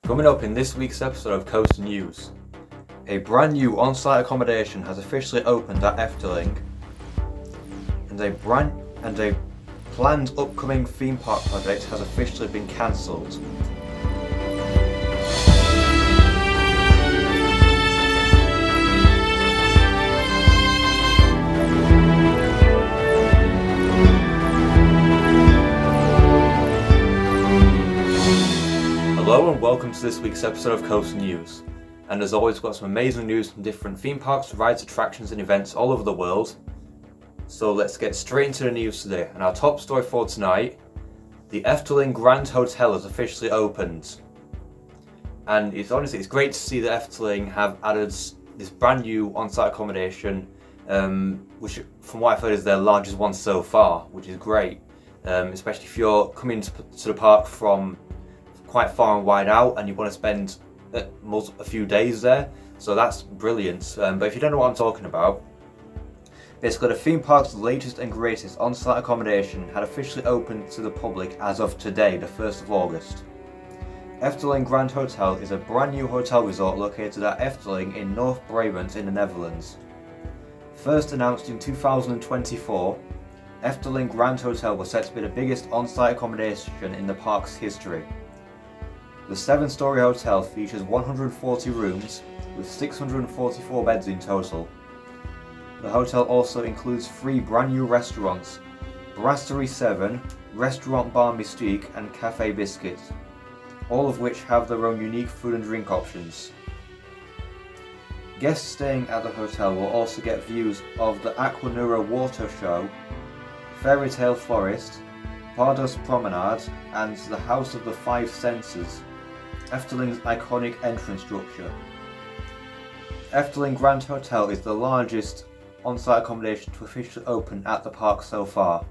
Coming up in this week's episode of Coast News, a brand new on-site accommodation has officially opened at Efteling, and a planned upcoming theme park project has officially been cancelled. Hello and welcome to this week's episode of Coast News. And as always, we've got some amazing news from different theme parks, rides, attractions and events all over the world. So let's get straight into the news today. And our top story for tonight, the Efteling Grand Hotel has officially opened. And it's great to see that Efteling have added this brand new on-site accommodation, which from what I've heard is their largest one so far, which is great. Especially if you're coming to the park from quite far and wide out and you want to spend a few days there, so that's brilliant. But if you don't know what I'm talking about, basically the theme park's latest and greatest on-site accommodation had officially opened to the public as of today, the 1st of August. Efteling Grand Hotel is a brand new hotel resort located at Efteling in North Brabant in the Netherlands. First announced in 2024, Efteling Grand Hotel was set to be the biggest on-site accommodation in the park's history. The 7-storey hotel features 140 rooms with 644 beds in total. The hotel also includes 3 brand new restaurants, Brasserie 7, Restaurant Bar Mystique and Café Biscuit, all of which have their own unique food and drink options. Guests staying at the hotel will also get views of the Aquanura Water Show, Fairy Tale Forest, Pardos Promenade and the House of the Five Senses, Efteling's iconic entrance structure. Efteling Grand Hotel is the largest on-site accommodation to officially open at the park so far.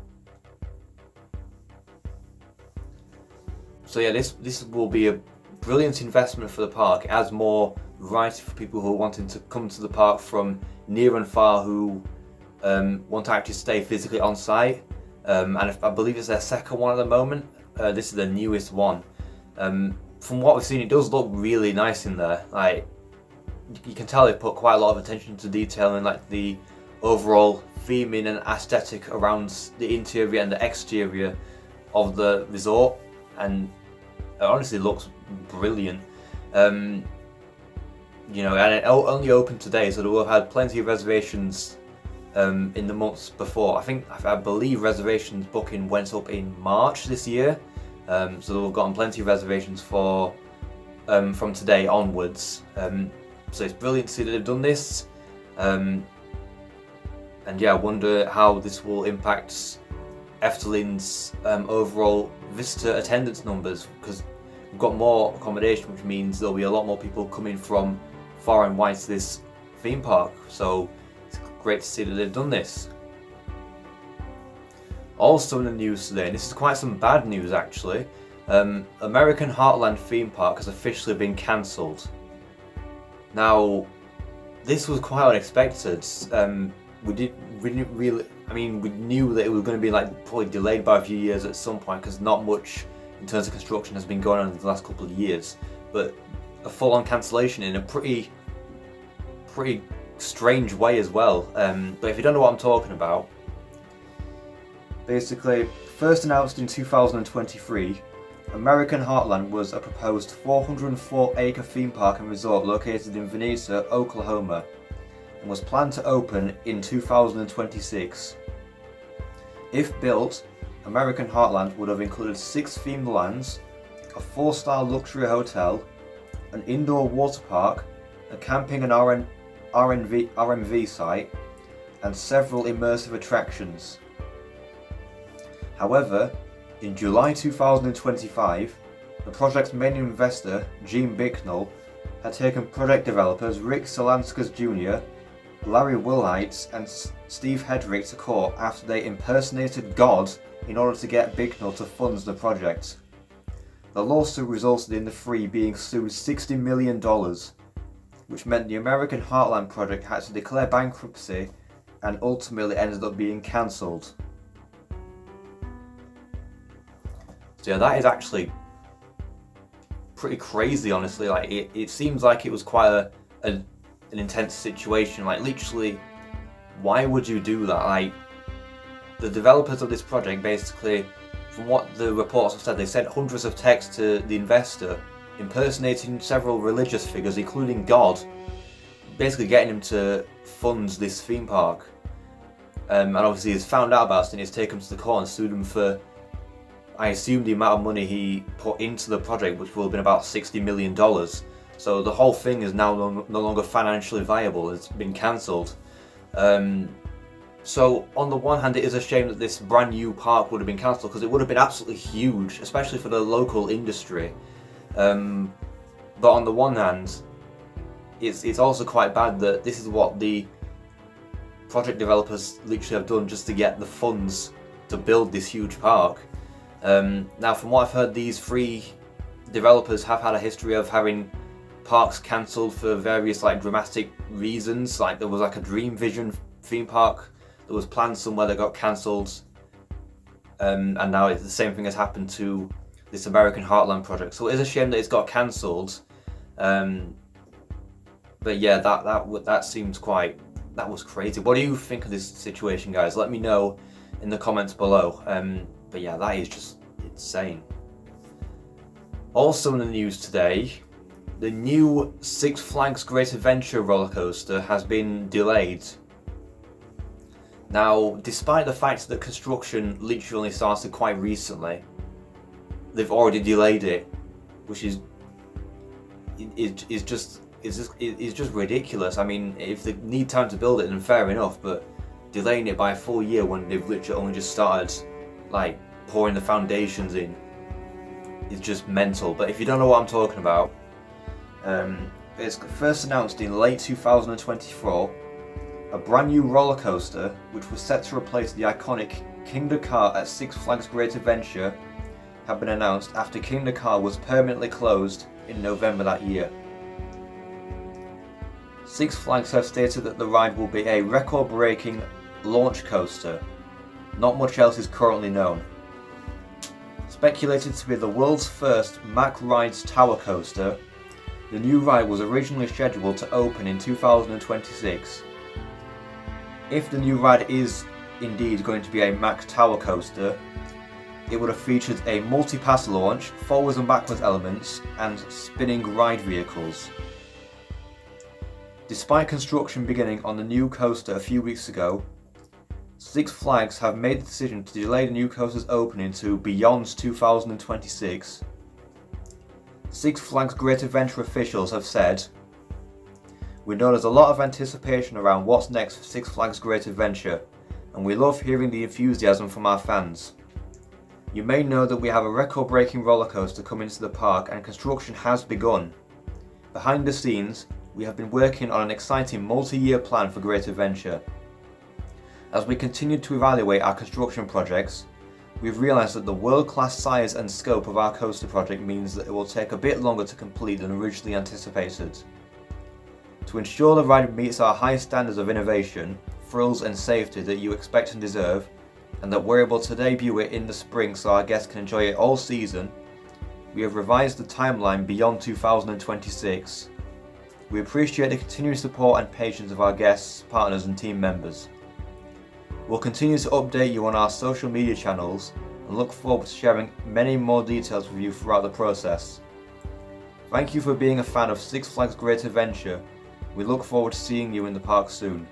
So yeah, this will be a brilliant investment for the park. It adds more variety for people who are wanting to come to the park from near and far who want to actually stay physically on site. And I believe it's their second one at the moment. This is the newest one. From what we've seen, it does look really nice in there. Like, you can tell they've put quite a lot of attention to detail and like the overall theming and aesthetic around the interior and the exterior of the resort, and it honestly looks brilliant. And it only opened today, so they will have had plenty of reservations in the months before. I believe reservations booking went up in March this year. So they've gotten plenty of reservations for from today onwards. So it's brilliant to see that they've done this. And yeah, I wonder how this will impact Efteling's overall visitor attendance numbers, because we've got more accommodation, which means there'll be a lot more people coming from far and wide to this theme park. So it's great to see that they've done this. Also in the news today, and this is quite some bad news actually, American Heartland theme park has officially been cancelled. Now, this was quite unexpected. We knew that it was going to be probably delayed by a few years at some point, because not much in terms of construction has been going on in the last couple of years. But a full-on cancellation in a pretty strange way as well. But if you don't know what I'm talking about, basically, first announced in 2023, American Heartland was a proposed 404-acre theme park and resort located in Veneta, Oklahoma, and was planned to open in 2026. If built, American Heartland would have included 6 themed lands, a 4-star luxury hotel, an indoor water park, a camping and RMV site, and several immersive attractions. However, in July 2025, the project's main investor, Gene Bicknell, had taken project developers Rick Salanskas Jr., Larry Wilhite and Steve Hedrick to court after they impersonated God in order to get Bicknell to fund the project. The lawsuit resulted in the three being sued $60 million, which meant the American Heartland project had to declare bankruptcy and ultimately ended up being cancelled. So yeah, that is actually pretty crazy, honestly. Like it seems like it was quite an intense situation. Like literally, why would you do that? Like the developers of this project, basically, from what the reports have said, they sent hundreds of texts to the investor, impersonating several religious figures, including God, basically getting him to fund this theme park. And obviously he's found out about it and he's taken him to the court and sued him for, I assume, the amount of money he put into the project, which will have been about $60 million. So the whole thing is now no longer financially viable. It's been cancelled. So on the one hand, it is a shame that this brand new park would have been cancelled, because it would have been absolutely huge, especially for the local industry. But on the one hand, it's also quite bad that this is what the project developers literally have done just to get the funds to build this huge park. Now, from what I've heard, these three developers have had a history of having parks cancelled for various dramatic reasons. Like there was a Dream Vision theme park that was planned somewhere that got cancelled, and now the same thing has happened to this American Heartland project. So it is a shame that it's got cancelled. But yeah, that seems that was crazy. What do you think of this situation, guys? Let me know in the comments below. But yeah, that is just insane. Also in the news today, the new Six Flags Great Adventure roller coaster has been delayed. Now, despite the fact that construction literally only started quite recently, they've already delayed it, which is just ridiculous. I mean, if they need time to build it, then fair enough, but delaying it by a full year when they've literally only just started pouring the foundations in is just mental. But if you don't know what I'm talking about, it's first announced in late 2024. A brand new roller coaster, which was set to replace the iconic King the Car at Six Flags Great Adventure, had been announced after King the Car was permanently closed in November that year. Six Flags have stated that the ride will be a record-breaking launch coaster. Not much else is currently known. Speculated to be the world's first Mack Rides Tower Coaster, the new ride was originally scheduled to open in 2026. If the new ride is indeed going to be a Mack Tower Coaster, it would have featured a multi-pass launch, forwards and backwards elements, and spinning ride vehicles. Despite construction beginning on the new coaster a few weeks ago, Six Flags have made the decision to delay the new coaster's opening to beyond 2026. Six Flags Great Adventure officials have said, "We know there's a lot of anticipation around what's next for Six Flags Great Adventure, and we love hearing the enthusiasm from our fans. You may know that we have a record-breaking roller coaster coming to the park and construction has begun. Behind the scenes, we have been working on an exciting multi-year plan for Great Adventure. As we continue to evaluate our construction projects, we've realised that the world-class size and scope of our coaster project means that it will take a bit longer to complete than originally anticipated. To ensure the ride meets our high standards of innovation, thrills and safety that you expect and deserve, and that we're able to debut it in the spring so our guests can enjoy it all season, we have revised the timeline beyond 2026. We appreciate the continuing support and patience of our guests, partners and team members. We'll continue to update you on our social media channels and look forward to sharing many more details with you throughout the process. Thank you for being a fan of Six Flags Great Adventure. We look forward to seeing you in the park soon."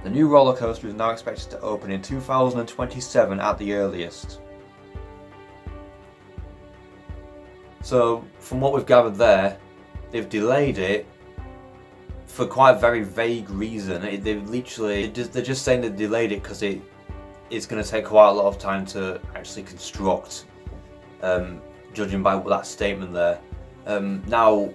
The new roller coaster is now expected to open in 2027 at the earliest. So, from what we've gathered there, they've delayed it for quite a very vague reason. They're just saying they delayed it because it's going to take quite a lot of time to actually construct, judging by that statement there. Now,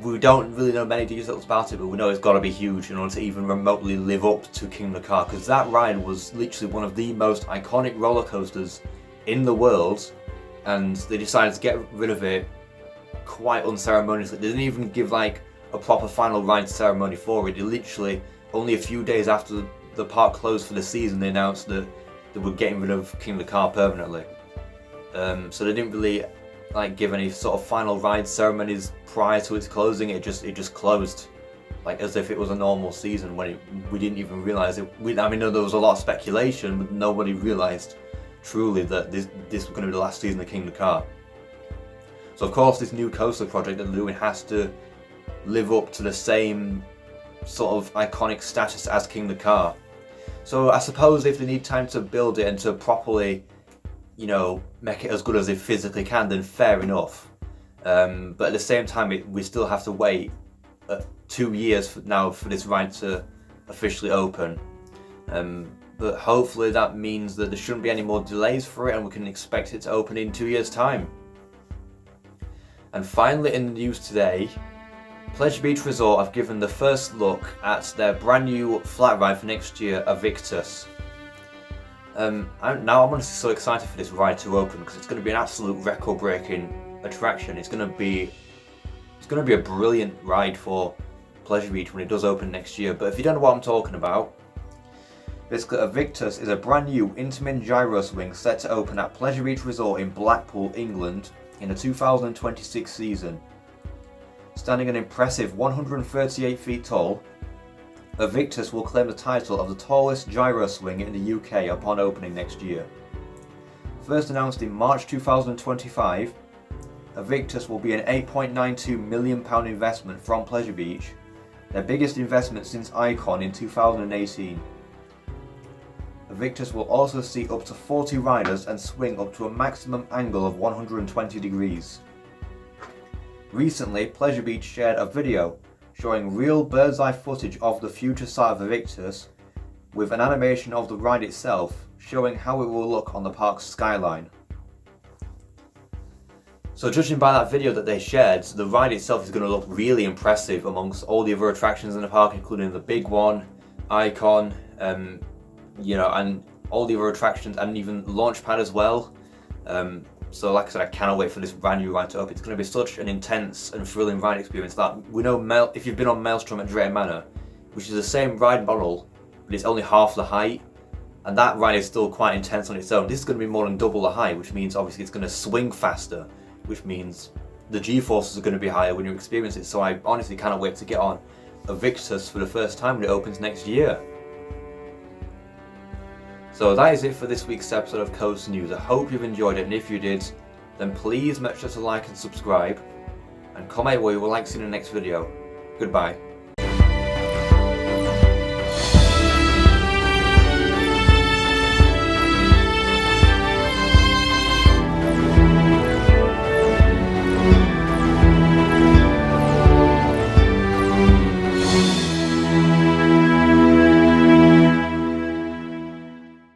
we don't really know many details about it, but we know it's got to be huge in order to even remotely live up to King of the Car, because that ride was literally one of the most iconic roller coasters in the world, and they decided to get rid of it quite unceremoniously. They didn't even give a proper final ride ceremony for it. They literally, only a few days after the park closed for the season, they announced that they were getting rid of King of the Car permanently. So they didn't really like give any sort of final ride ceremonies prior to its closing. It just closed, like as if it was a normal season when we didn't even realize it. I mean, there was a lot of speculation, but nobody realized truly that this was going to be the last season of Kingda Ka. So of course this new coaster project that they're doing has to live up to the same sort of iconic status as Kingda Ka. So I suppose if they need time to build it and to properly, you know, make it as good as they physically can, then fair enough. But at the same time, we still have to wait 2 years now for this ride to officially open. But hopefully that means that there shouldn't be any more delays for it and we can expect it to open in 2 years' time. And finally in the news today, Pleasure Beach Resort have given the first look at their brand new flat ride for next year, Aviktas. I'm honestly so excited for this ride to open because it's going to be an absolute record-breaking attraction. It's going to be a brilliant ride for Pleasure Beach when it does open next year. But if you don't know what I'm talking about, basically Aviktas is a brand new Intamin gyro swing set to open at Pleasure Beach Resort in Blackpool, England in the 2026 season. Standing an impressive 138 feet tall, Aviktas will claim the title of the tallest gyro swing in the UK upon opening next year. First announced in March 2025, Aviktas will be an £8.92 million investment from Pleasure Beach, their biggest investment since Icon in 2018. Aviktas will also seat up to 40 riders and swing up to a maximum angle of 120 degrees. Recently, Pleasure Beach shared a video showing real bird's eye footage of the future site of Aviktas, with an animation of the ride itself showing how it will look on the park's skyline. So judging by that video that they shared, the ride itself is going to look really impressive amongst all the other attractions in the park, including the big one, Icon, you know, and all the other attractions, and even Launchpad as well. So like I said, I cannot wait for this brand new ride to open. It's going to be such an intense and thrilling ride experience that we know if you've been on Maelstrom at Drayton Manor, which is the same ride model, but it's only half the height, and that ride is still quite intense on its own. This is going to be more than double the height, which means obviously it's going to swing faster, which means the G-forces are going to be higher when you experience it. So I honestly cannot wait to get on Aviktas for the first time when it opens next year. So that is it for this week's episode of Coast News. I hope you've enjoyed it, and if you did, then please make sure to like and subscribe, and comment what you would like to see in the next video. Goodbye.